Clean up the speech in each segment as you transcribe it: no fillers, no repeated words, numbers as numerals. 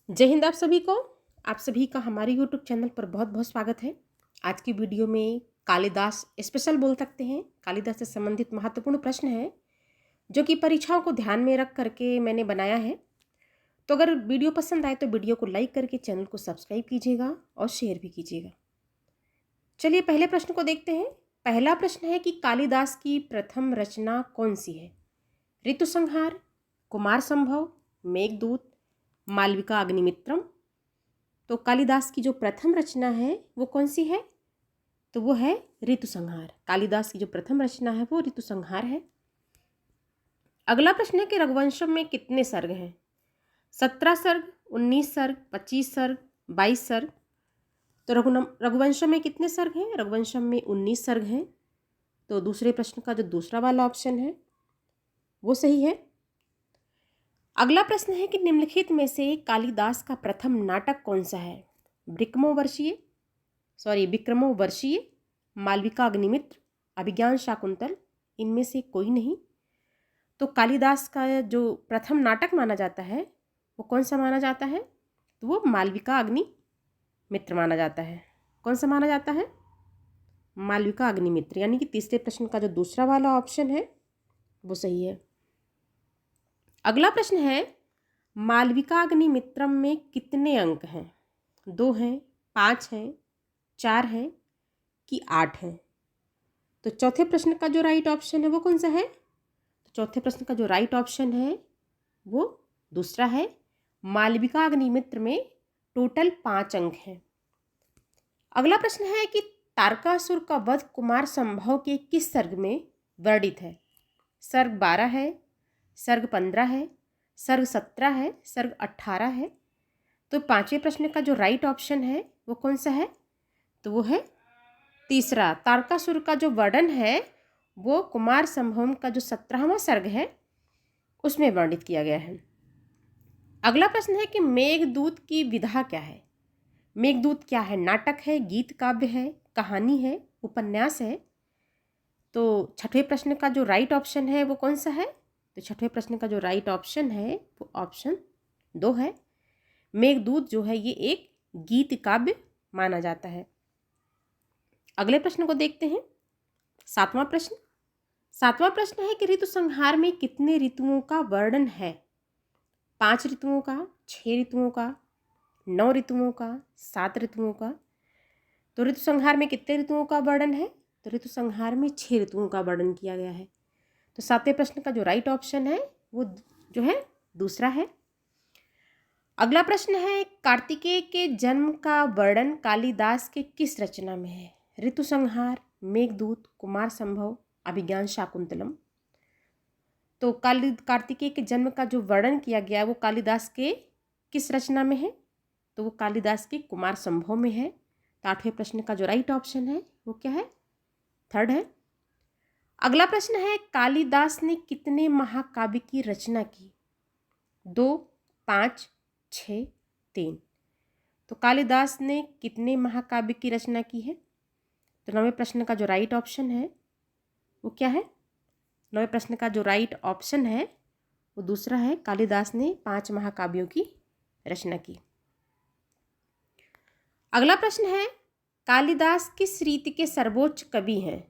जय हिंद आप सभी का हमारे यूट्यूब चैनल पर बहुत बहुत स्वागत है। आज की वीडियो में कालिदास स्पेशल बोल सकते हैं। कालिदास से संबंधित महत्वपूर्ण प्रश्न है जो कि परीक्षाओं को ध्यान में रख करके मैंने बनाया है। तो अगर वीडियो पसंद आए तो वीडियो को लाइक करके चैनल को सब्सक्राइब कीजिएगा और शेयर भी कीजिएगा। चलिए पहले प्रश्न को देखते हैं। पहला प्रश्न है कि कालिदास की प्रथम रचना कौन सी है? ऋतुसंहार, कुमार संभव, मेघदूत, मालविका अग्निमित्रम। तो कालिदास की जो प्रथम रचना है वो कौन सी है? तो वो है ऋतुसंहार। कालिदास की जो प्रथम रचना है वो ऋतुसंहार है। अगला प्रश्न है कि रघुवंशम में कितने सर्ग हैं? 17 सर्ग, 19 सर्ग, 25 सर्ग, 22 सर्ग। तो रघुवंशम में कितने सर्ग हैं? रघुवंशम में 19 सर्ग हैं। तो दूसरे प्रश्न का जो दूसरा वाला ऑप्शन है वो सही है। अगला प्रश्न है कि निम्नलिखित में से कालिदास का प्रथम नाटक कौन सा है? विक्रमोर्वशीय, मालविका अग्निमित्र, अभिज्ञान शाकुंतल। इनमें से कोई नहीं। तो कालिदास का जो प्रथम नाटक माना जाता है वो कौन सा माना जाता है? तो वो मालविका अग्निमित्र माना जाता है। कौन सा माना जाता है? मालविका अग्निमित्र। यानी कि तीसरे प्रश्न का जो दूसरा वाला ऑप्शन है वो सही है। अगला प्रश्न है मालविका अग्निमित्रम में कितने अंक हैं? 2 हैं, 5 हैं, 4 हैं कि 8 हैं? तो चौथे प्रश्न का जो राइट ऑप्शन है वो कौन सा है? तो चौथे प्रश्न का जो राइट ऑप्शन है वो दूसरा है। मालविका अग्निमित्र में टोटल 5 अंक हैं। अगला प्रश्न है कि तारकासुर का वध कुमार संभव के किस सर्ग में वर्णित है? सर्ग 12 है, सर्ग 15 है, सर्ग 17 है, सर्ग 18 है। तो पांचवें प्रश्न का जो राइट ऑप्शन है वो कौन सा है? तो वो है तीसरा। तारकासुर का जो वर्णन है वो कुमार संभव का जो 17वां सर्ग है उसमें वर्णित किया गया है। अगला प्रश्न है कि मेघदूत की विधा क्या है? मेघदूत क्या है? नाटक है, गीत काव्य है, कहानी है, उपन्यास है? तो छठवें प्रश्न का जो राइट ऑप्शन है वो कौन सा है? तो छठवें प्रश्न का जो राइट ऑप्शन है वो ऑप्शन 2 है। मेघदूत जो है ये एक गीत काव्य माना जाता है। अगले प्रश्न को देखते हैं। सातवां प्रश्न है कि ऋतुसंहार में कितने ऋतुओं का वर्णन है? 5 ऋतुओं का, 6 ऋतुओं का, 9 ऋतुओं का, 7 ऋतुओं का? तो ऋतुसंहार में कितने ऋतुओं का वर्णन है? तो ऋतुसंहार में 6 ऋतुओं का वर्णन किया गया है। तो सातवें प्रश्न का जो राइट ऑप्शन है वो जो है दूसरा है। अगला प्रश्न है कार्तिकेय के जन्म का वर्णन कालिदास के किस रचना में है? ऋतुसंहार, मेघदूत, कुमार संभव, अभिज्ञान शाकुंतलम। तो कार्तिकेय के जन्म का जो वर्णन किया गया वो कालिदास के किस रचना में है? तो वो कालिदास के कुमार संभव में है। तो आठवें प्रश्न का जो राइट ऑप्शन है वो क्या है? थर्ड है। अगला प्रश्न है कालिदास ने कितने महाकाव्य की रचना की? 2, 5, 6, 3। तो कालिदास ने कितने महाकाव्य की रचना की है? तो 9वें प्रश्न का जो राइट ऑप्शन है वो क्या है? 9वें प्रश्न का जो राइट ऑप्शन है वो दूसरा है। कालिदास ने 5 महाकाव्यों की रचना की। अगला प्रश्न है कालिदास किस रीति के सर्वोच्च कवि हैं?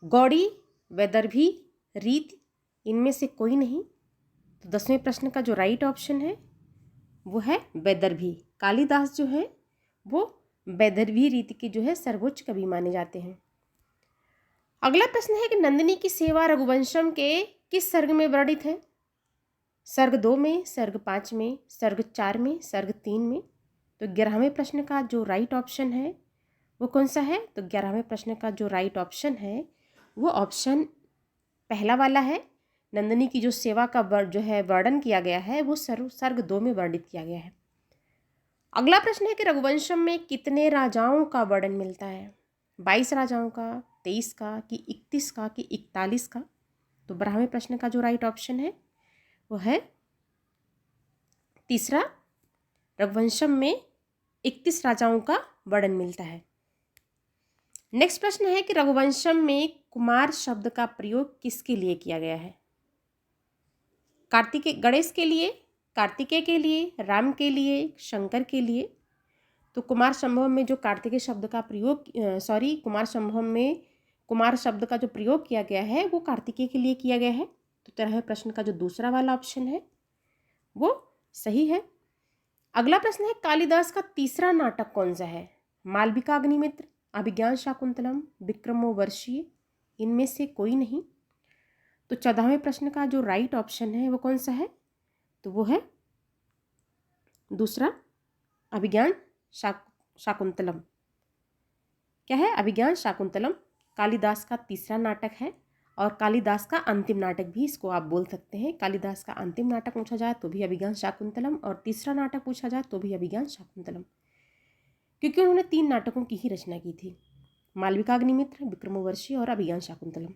गौड़ी, वैदर्भी, रीति। इनमें से कोई नहीं। तो 10वें प्रश्न का जो राइट ऑप्शन है वो है वैदर्भी। कालिदास जो है वो वैदर्भी रीति के जो है सर्वोच्च कवि माने जाते हैं। अगला प्रश्न है कि नंदिनी की सेवा रघुवंशम के किस सर्ग में वर्णित है? सर्ग 2 में, सर्ग 5 में, सर्ग 4 में, सर्ग 3 में? तो 11वें प्रश्न का जो राइट ऑप्शन है वो कौन सा है? तो 11वें प्रश्न का जो राइट ऑप्शन है वो ऑप्शन पहला वाला है। नंदिनी की जो सेवा का जो है वर्णन किया गया है वो सर्ग 2 में वर्णित किया गया है। अगला प्रश्न है कि रघुवंशम में कितने राजाओं का वर्णन मिलता है? 22 राजाओं का, 23 का कि 31 का कि 41 का? तो 12वें प्रश्न का जो राइट ऑप्शन है वो है तीसरा। रघुवंशम में 31 राजाओं का वर्णन मिलता है। नेक्स्ट प्रश्न है कि रघुवंशम में कुमार शब्द का प्रयोग किसके लिए किया गया है? गणेश के लिए, कार्तिकेय के लिए, राम के लिए, शंकर के लिए। तो कुमार संभव में जो कार्तिकेय शब्द का प्रयोग कुमार संभव में कुमार शब्द का जो प्रयोग किया गया है वो कार्तिकेय के लिए किया गया है। तो तरह प्रश्न का जो दूसरा वाला ऑप्शन है वो सही है। अगला प्रश्न है कालिदास का तीसरा नाटक कौन सा है? मालविका अग्निमित्र, अभिज्ञान शाकुंतलम, विक्रमोर्वशीय, इनमें से कोई नहीं। तो 14वें प्रश्न का जो राइट ऑप्शन है वो कौन सा है? तो वो है दूसरा, अभिज्ञान शाकुंतलम। क्या है? अभिज्ञान शाकुंतलम कालिदास का तीसरा नाटक है और कालिदास का अंतिम नाटक भी इसको आप बोल सकते हैं। कालिदास का अंतिम नाटक पूछा जाए तो भी अभिज्ञान शाकुंतलम और तीसरा नाटक पूछा जाए तो भी अभिज्ञान शाकुंतलम, क्योंकि उन्होंने 3 नाटकों की ही रचना की थी, मालविका अग्निमित्र, विक्रमोर्वशीय और अभिज्ञान शाकुंतलम।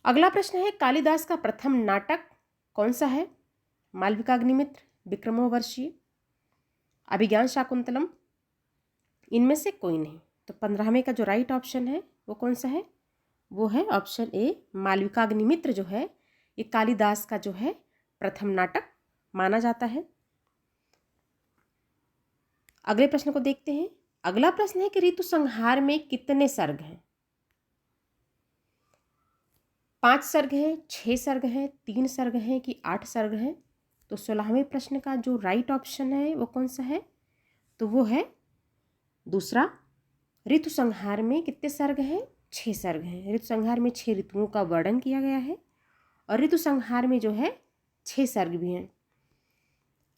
अगला प्रश्न है कालिदास का प्रथम नाटक कौन सा है? मालविका अग्निमित्र, विक्रमोर्वशीय, अभिज्ञान शाकुंतलम, इनमें से कोई नहीं। तो 15वें का जो राइट ऑप्शन है वो कौन सा है? वो है ऑप्शन ए, मालविका अग्निमित्र जो है ये कालिदास का जो है प्रथम नाटक माना जाता है। अगले प्रश्न को देखते हैं। अगला प्रश्न है कि ऋतु संहार में कितने सर्ग हैं? 5 सर्ग हैं, 6 सर्ग हैं, 3 सर्ग हैं कि 8 सर्ग हैं? तो 16वें प्रश्न का जो राइट ऑप्शन है वो कौन सा है? तो वो है दूसरा, ऋतु संहार में कितने सर्ग हैं? 6 सर्ग हैं। ऋतु संहार में 6 ऋतुओं का वर्णन किया गया है और ऋतु संहार में जो है 6 सर्ग भी हैं।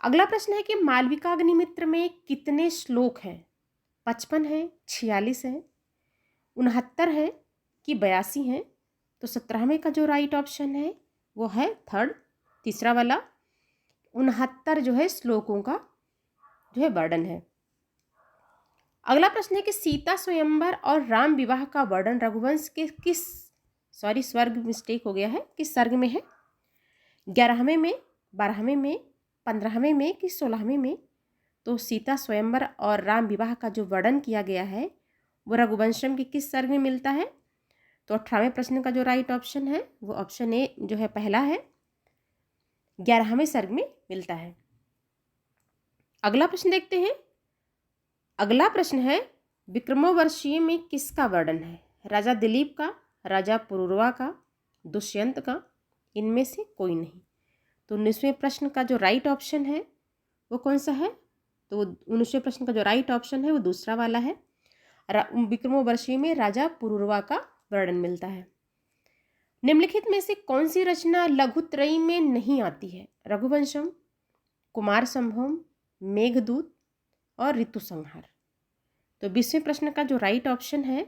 अगला प्रश्न है कि मालविका अग्निमित्र में कितने श्लोक हैं? 55 हैं, 46 हैं, 69 है कि 82 हैं? तो 17वें का जो राइट ऑप्शन है वो है थर्ड, तीसरा वाला, 69 जो है श्लोकों का जो है वर्णन है। अगला प्रश्न है कि सीता स्वयंवर और राम विवाह का वर्णन रघुवंश के किस स्वर्ग मिस्टेक हो गया है, किस सर्ग में है? 11वें में, 12वें में, 15वें में कि 16वें में? तो सीता स्वयंवर और राम विवाह का जो वर्णन किया गया है वो रघुवंशम के किस सर्ग में मिलता है? तो 18वें प्रश्न का जो राइट ऑप्शन है वो ऑप्शन ए जो है पहला है, 11वें सर्ग में मिलता है। अगला प्रश्न देखते हैं। अगला प्रश्न है विक्रमोर्वशीय में किसका वर्णन है? राजा दिलीप का, राजा पुरूरवा का, दुष्यंत का, इनमें से कोई नहीं। तो 19वें प्रश्न का जो राइट ऑप्शन है वो कौन सा है? तो 19वें प्रश्न का जो राइट ऑप्शन है वो दूसरा वाला है, विक्रमोर्वशीय में राजा पुरूरवा का वर्णन मिलता है। निम्नलिखित में से कौन सी रचना लघुत्रयी में नहीं आती है? रघुवंशम, कुमार संभवम, मेघदूत और ऋतु संहार। तो 20वें प्रश्न का जो राइट ऑप्शन है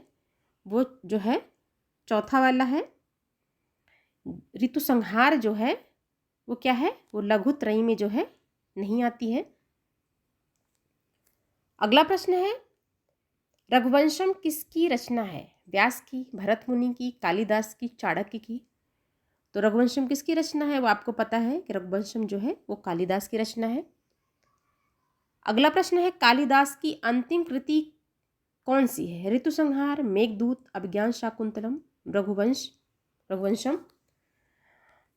वो जो है चौथा वाला है, ऋतु संहार जो है वो क्या है? वो लघुत्रयी में जो है नहीं आती है। अगला प्रश्न है रघुवंशम किसकी रचना है? व्यास की, भरत मुनि की, कालिदास की, चाणक्य की? तो रघुवंशम किसकी रचना है? वो आपको पता है कि रघुवंशम जो है वो कालिदास की रचना है। अगला प्रश्न है कालिदास की अंतिम कृति कौन सी है? ऋतु संहार, मेघदूत, अभिज्ञान शाकुंतलम, रघुवंशम?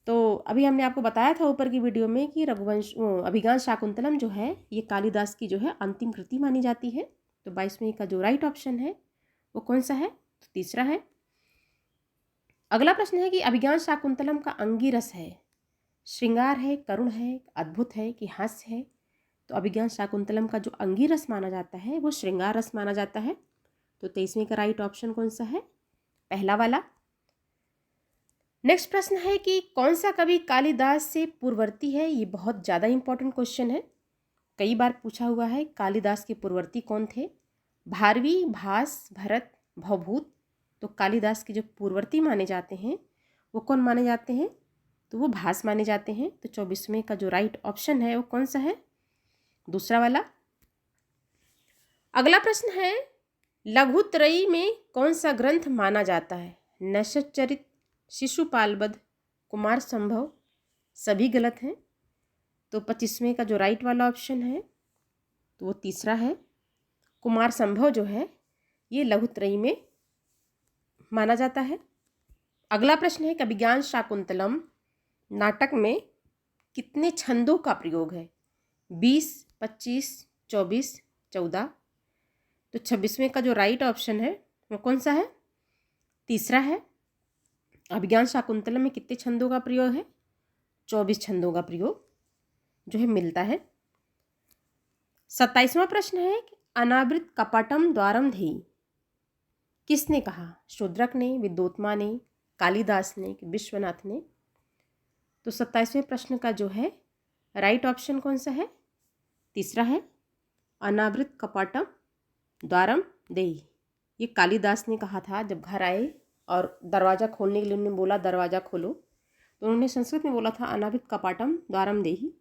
तो अभी हमने आपको बताया था ऊपर की वीडियो में कि अभिज्ञान शाकुंतलम जो है ये कालिदास की जो है अंतिम कृति मानी जाती है। तो 22वें का जो राइट ऑप्शन है वो कौन सा है? तो तीसरा है। अगला प्रश्न है कि अभिज्ञान शाकुंतलम का अंगिरस है, श्रृंगार है, करुण है, अद्भुत है कि हास्य है? तो अभिज्ञान शाकुंतलम का जो अंगिरस माना जाता है वो श्रृंगार रस माना जाता है। तो 23वें का राइट ऑप्शन कौन सा है? पहला वाला। नेक्स्ट प्रश्न है कि कौन सा कवि कालिदास से पूर्ववर्ती है? ये बहुत ज़्यादा इंपॉर्टेंट क्वेश्चन है, कई बार पूछा हुआ है। कालिदास के पूर्ववर्ती कौन थे? भारवी, भास, भरत, भवभूत? तो कालिदास के जो पूर्ववर्ती माने जाते हैं वो कौन माने जाते हैं? तो वो भास माने जाते हैं। तो 24वें का जो राइट ऑप्शन है वो कौन सा है? दूसरा वाला। अगला प्रश्न है लघुत्रयी में कौन सा ग्रंथ माना जाता है? नैषधचरित, शिशुपालवध, कुमार संभव? सभी गलत हैं। तो 25वें का जो राइट वाला ऑप्शन है तो वो तीसरा है, कुमार संभव जो है ये लघुत्रयी में माना जाता है। अगला प्रश्न है कि अभिज्ञान शाकुंतलम नाटक में कितने छंदों का प्रयोग है? 20, 25, 24, 14। तो 26वें का जो राइट ऑप्शन है वो कौन सा है? तीसरा है। अभिज्ञान शाकुंतलम में कितने छंदों का प्रयोग है? 24 छंदों का प्रयोग जो है मिलता है। 27वां प्रश्न है कि अनावृत कपाटम द्वारम धेहि किसने कहा? शूद्रक ने, विद्योत्मा ने, कालिदास ने कि विश्वनाथ ने? तो 27वें प्रश्न का जो है राइट ऑप्शन कौन सा है? तीसरा है, अनावृत कपाटम द्वारम देहि। ये कालिदास ने कहा था जब घर आए और दरवाज़ा खोलने के लिए उन्होंने बोला दरवाज़ा खोलो, तो उन्होंने संस्कृत में बोला था अनावृत कपाटम द्वारम देहि।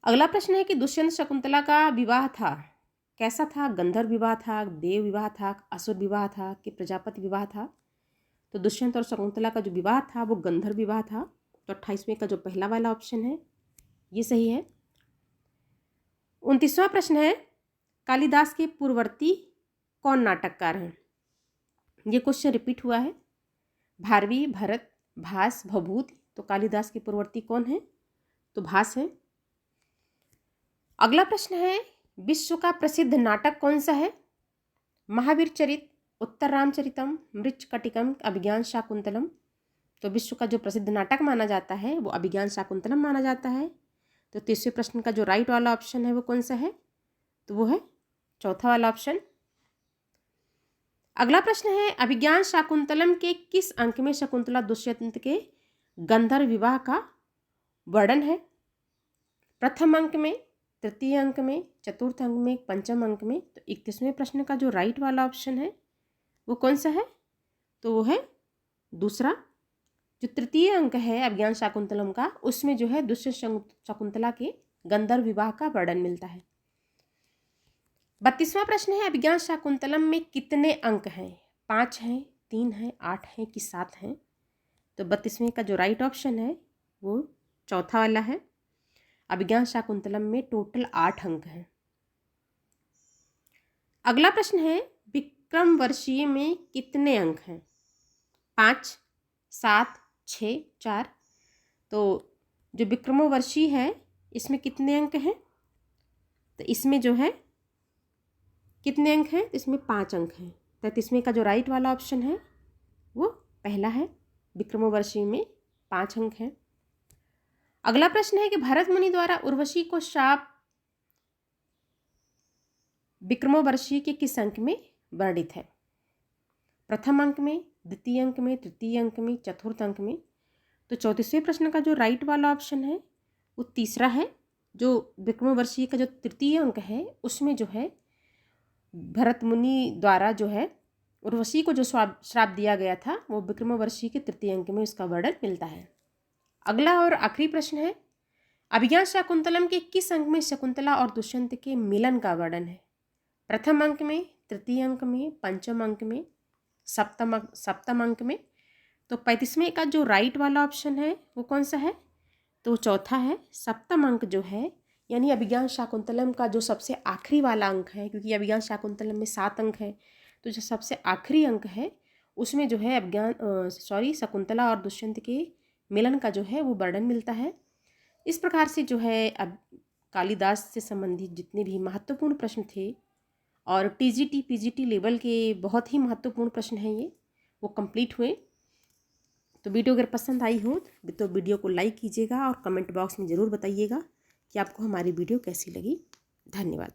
अगला प्रश्न है कि दुष्यंत शकुंतला का विवाह था, कैसा था? गंधर्व विवाह था, देव विवाह था, असुर विवाह था कि प्रजापति विवाह था? तो दुष्यंत और शकुंतला का जो विवाह था वो गंधर्व विवाह था। तो 28वें का जो पहला वाला ऑप्शन है ये सही है। 29वां प्रश्न है कालिदास के पूर्ववर्ती कौन नाटककार हैं? ये क्वेश्चन रिपीट हुआ है। भारवी, भरत, भास, भवभूति। तो कालिदास के पूर्ववर्ती कौन है? तो भास है। अगला प्रश्न है विश्व का प्रसिद्ध नाटक कौन सा है? महावीर चरित, उत्तर रामचरितम, मृच्छकटिकम, अभिज्ञान शाकुंतलम। तो विश्व का जो प्रसिद्ध नाटक माना जाता है वो अभिज्ञान शाकुंतलम माना जाता है। तो 30वें प्रश्न का जो राइट वाला ऑप्शन है वो कौन सा है? तो वो है चौथा वाला ऑप्शन। अगला प्रश्न है अभिज्ञान शाकुंतलम के किस अंक में शकुंतला दुष्यंत के गंधर्व विवाह का वर्णन है? प्रथम अंक में, तृतीय अंक में, चतुर्थ अंक में, पंचम अंक में? तो 31वें प्रश्न का जो राइट वाला ऑप्शन है वो कौन सा है? तो वो है दूसरा। जो तृतीय अंक है अभिज्ञान शाकुंतलम का उसमें जो है दुष्यंत शकुंतला के गंधर्व विवाह का वर्णन मिलता है। 32वां प्रश्न है अभिज्ञान शाकुंतलम में कितने अंक हैं? 5 हैं, 3 हैं, 8 हैं कि 7 हैं? तो 32वें का जो राइट ऑप्शन है वो चौथा वाला है। अभिज्ञान शाकुंतलम में टोटल 8 अंक हैं। अगला प्रश्न है विक्रम वर्षीय में कितने अंक हैं? 5, 7, 6, 4। तो जो विक्रमोर्वशीय है इसमें कितने अंक हैं? तो इसमें जो है कितने अंक हैं? तो इसमें 5 अंक हैं। 33वें का जो राइट वाला ऑप्शन है वो पहला है। विक्रमोर्वशीय में 5 अंक हैं। अगला प्रश्न है कि भरत मुनि द्वारा उर्वशी को शाप विक्रमोर्वशीय के किस अंक में वर्णित है? प्रथम अंक में, द्वितीय अंक में, तृतीय अंक में, चतुर्थ अंक में? तो 34वें प्रश्न का जो राइट वाला ऑप्शन है वो तीसरा है। जो विक्रमोर्वशीय का जो तृतीय अंक है उसमें जो है भरत मुनि द्वारा जो है उर्वशी को जो श्राप दिया गया था वो विक्रमोर्वशीय के तृतीय अंक में उसका वर्णन मिलता है। अगला और आखिरी प्रश्न है अभिज्ञान शाकुंतलम के किस अंक में शकुंतला और दुष्यंत के मिलन का वर्णन है? प्रथम अंक में, तृतीय अंक में, पंचम अंक में, सप्तम अंक में? तो 35वें का जो राइट वाला ऑप्शन है वो कौन सा है? तो चौथा है। सप्तम अंक जो है यानी अभिज्ञान शाकुंतलम का जो सबसे आखिरी वाला अंक है, क्योंकि अभिज्ञान शाकुंतलम में 7 अंक है, तो जो सबसे आखिरी अंक है उसमें जो है शकुंतला और दुष्यंत के मिलन का जो है वो वर्णन मिलता है। इस प्रकार से जो है अब कालिदास से संबंधित जितने भी महत्वपूर्ण प्रश्न थे और टीजीटी पीजीटी लेवल के बहुत ही महत्वपूर्ण प्रश्न हैं ये, वो कंप्लीट हुए। तो वीडियो अगर पसंद आई हो तो वीडियो को लाइक कीजिएगा और कमेंट बॉक्स में ज़रूर बताइएगा कि आपको हमारी वीडियो कैसी लगी। धन्यवाद।